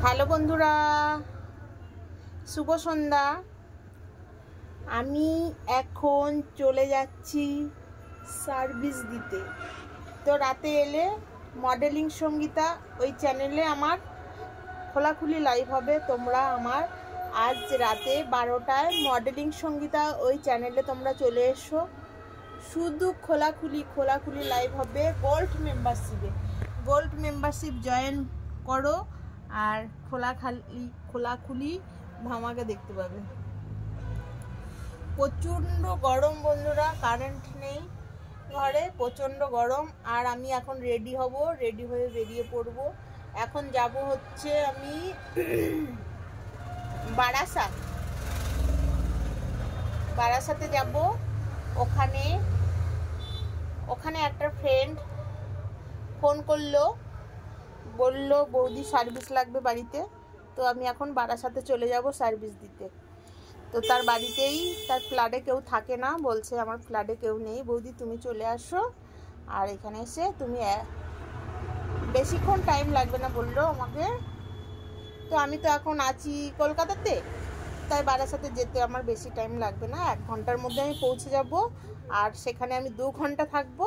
Hello বন্ধুরা, শুভ সন্ধ্যা। আমি এখন চলে যাচ্ছি সার্ভিস দিতে। তো রাতে এলে মডেলিং সঙ্গীতা ওই চ্যানেলে আমার খোলাখুলি লাইভ হবে। তোমরা আমার আজ রাতে 12টায় মডেলিং সঙ্গীতা ওই চ্যানেলে তোমরা চলে এসো। শুধু খোলাখুলি লাইভ হবে গোল্ড মেম্বারশিপ জয়েন করো আর খোলাখুলি ধামাকা দেখতে পাবে। প্রচণ্ড গরম বন্ধুরা, কারেন্ট নেই ঘরে, প্রচণ্ড গরম। আর আমি এখন রেডি হব, রেডি হয়ে বেরিয়ে পড়ব। এখন যাব হচ্ছে আমি বারাসাতে যাব। ওখানে একটা ফ্রেন্ড ফোন করলো, বলল বৌদি সার্ভিস লাগবে বাড়িতে। তো আমি এখন বারাসাতে চলে যাব সার্ভিস দিতে। তো তার বাড়িতেই, তার ফ্ল্যাটে কেউ থাকে না, বলছে আমার ফ্ল্যাটে কেউ নেই বৌদি, তুমি চলে আসো আর এখানে এসে তুমি বেশিক্ষণ টাইম লাগবে না বললো আমাকে। তো আমি তো এখন আছি কলকাতাতে, তাই বারাসাতে যেতে আমার বেশি টাইম লাগবে না, 1 ঘন্টার মধ্যে আমি পৌঁছে যাব। আর সেখানে আমি 2 ঘন্টা থাকবো,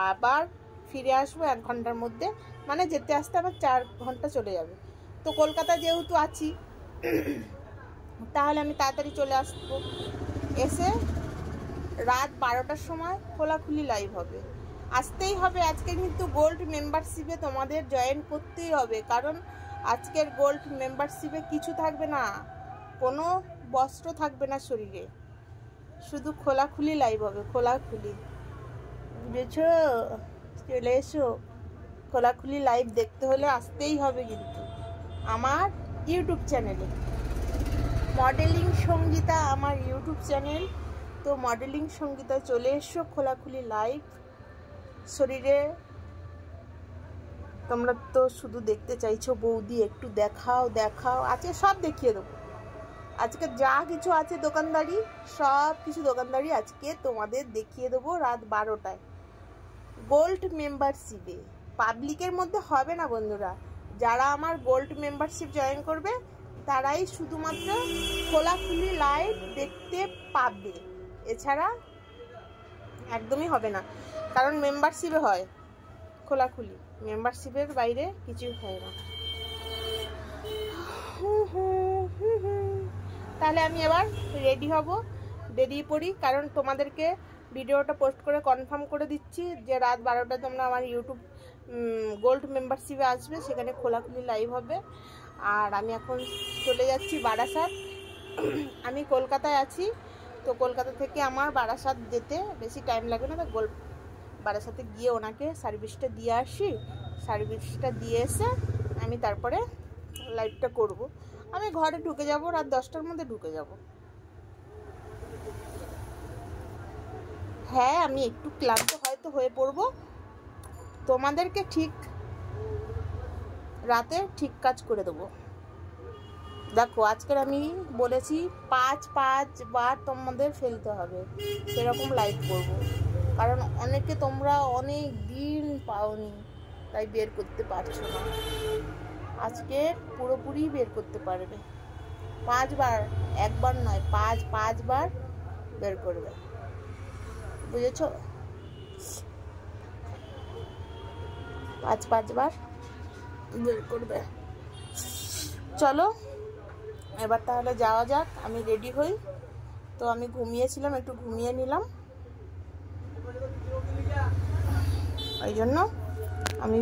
আবার ফিরে আসবো 1 ঘন্টার মধ্যে। মানে যেতে আসতে আমার 4 ঘন্টা চলে যাবে। তো কলকাতা যেহেতু আছি, তাহলে আমি তাড়াতাড়ি চলে আসবো। এসে রাত 12টার সময় খোলাখুলি লাইভ হবে, আসতেই হবে। আজকে কিন্তু গোল্ড মেম্বারশিপে তোমাদের জয়েন করতেই হবে, কারণ আজকের গোল্ড মেম্বারশিপে কিছু থাকবে না, কোনো বস্ত্র থাকবে না শরীরে, শুধু খোলাখুলি লাইভ হবে। খোলাখুলি, বুঝেছো? চলে এসো। খোলাখুলি লাইভ দেখতে হলে আসতেই হবে কিন্তু আমার ইউটিউব চ্যানেলে, মডেলিং সঙ্গীতা আমার ইউটিউব চ্যানেল। তো মডেলিং সঙ্গীতা চলে এসো, খোলাখুলি লাইভ। শরীরে তোমরা তো শুধু দেখতে চাইছো বৌদি একটু দেখাও, আজকে সব দেখিয়ে দেবো। আজকে যা কিছু আছে দোকানদারি, সব কিছু দোকানদারি আজকে তোমাদের দেখিয়ে দেবো রাত 12টায় গোল্ড মেম্বারশিপে। পাবলিকের মধ্যে হবে না বন্ধুরা, যারা আমার গোল্ড মেম্বারশিপ জয়েন করবে তারাই শুধুমাত্র খোলাখুলি লাইভ দেখতে পাবে, এছাড়া একদমই হবে না। কারণ মেম্বারশিপে হয় খোলাখুলি, মেম্বারশিপের বাইরে কিছু হয় না। তাহলে আমি এবার রেডি হব, বেরিয়ে পড়ি। কারণ তোমাদেরকে ভিডিওটা পোস্ট করে কনফার্ম করে দিচ্ছি যে রাত 12টায় তোমরা আমার ইউটিউব গোল্ড মেম্বারশিপে আসবে, সেখানে খোলাখুলি লাইভ হবে। আর আমি এখন চলে যাচ্ছি বারাসাত। আমি কলকাতায় আছি, তো কলকাতা থেকে আমার বারাসাত যেতে বেশি টাইম লাগবে না। তো বারাসাতে গিয়ে ওনাকে সার্ভিসটা দিয়ে আসি, সার্ভিসটা দিয়ে এসে আমি তারপরে লাইভটা করব। আমি ঘরে ঢুকে যাব, রাত 10টার মধ্যে ঢুকে যাব। হ্যাঁ, আমি একটু ক্লান্ত হয়তো হয়ে পড়ব, তোমাদেরকে ঠিক রাতে ঠিক কাজ করে দেবো। দেখো আজকের আমি বলেছি 5 বার তোমাদের ফেলতে হবে, সেরকম লাইভ করব। কারণ অনেকে তোমরা অনেক দিন পাওনি, তাই বের করতে পারছো না। আজকে পুরোপুরি বের করতে পারবে। 5 বার, একবার নয়, 5 বার বের করবে, বুঝেছো? 5 বার বের করবে। চলো এবার তাহলে যাওয়া যাক, আমি রেডি হই। তো আমি ঘুমিয়েছিলাম, একটু ঘুমিয়ে নিলাম, ওই জন্য আমি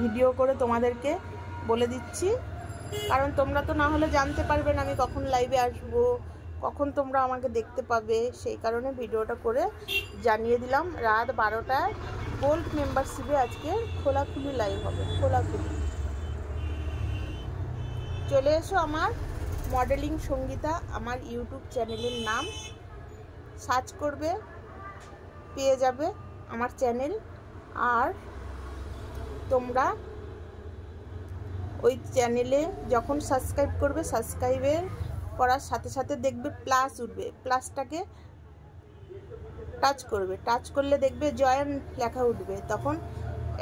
ভিডিও করে তোমাদেরকে বলে দিচ্ছি। কারণ তোমরা তো না হলে জানতে পারবে না আমি কখন লাইভে আসবো, কখন তোমরা আমাকে দেখতে পাবে, সেই কারণে ভিডিওটা করে জানিয়ে দিলাম। রাত 12টায় গোল্ড মেম্বারশিপে আজকে খোলাখুলি লাইভ হবে। খোলাখুলি চলে এসো আমার মডেলিং সঙ্গীতা আমার ইউটিউব চ্যানেলের নাম সার্চ করবে, পেয়ে যাবে আমার চ্যানেল। আর তোমরা ওই চ্যানেলে যখন সাবস্ক্রাইব করবে, সাবস্ক্রাইবের করার সাথে সাথে দেখবে প্লাস উঠবে, প্লাসটাকে টাচ করবে, টাচ করলে দেখবে জয়েন লেখা উঠবে। তখন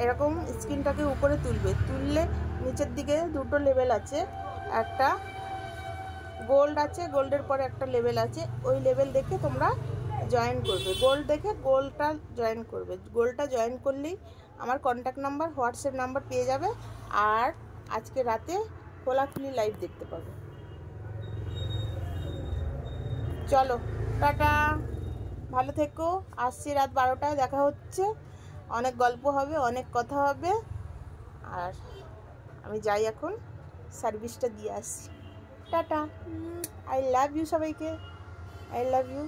এরকম স্ক্রিনটাকে উপরে তুলবে, তুললে নিচের দিকে দুটো লেভেল আছে, একটা গোল্ড আছে, গোল্ডের পরে একটা লেভেল আছে। ওই লেভেল দেখে তোমরা জয়েন করবে, গোল্ড দেখে গোল্ডটা জয়েন করবে। গোল্ডটা জয়েন করলেই আমার কন্ট্যাক্ট নাম্বার, হোয়াটসঅ্যাপ নাম্বার পেয়ে যাবে, আর আজকে রাতে খোলাখুলি লাইভ দেখতে পাবে। চলো টাটা, ভালো থেকো। আসছি রাত 12টায়, দেখা হচ্ছে, অনেক গল্প হবে, অনেক কথা হবে। আর আমি যাই এখন সার্ভিসটা দিয়ে আসছি। টাটা, আই লাভ ইউ সবাইকে, আই লাভ ইউ।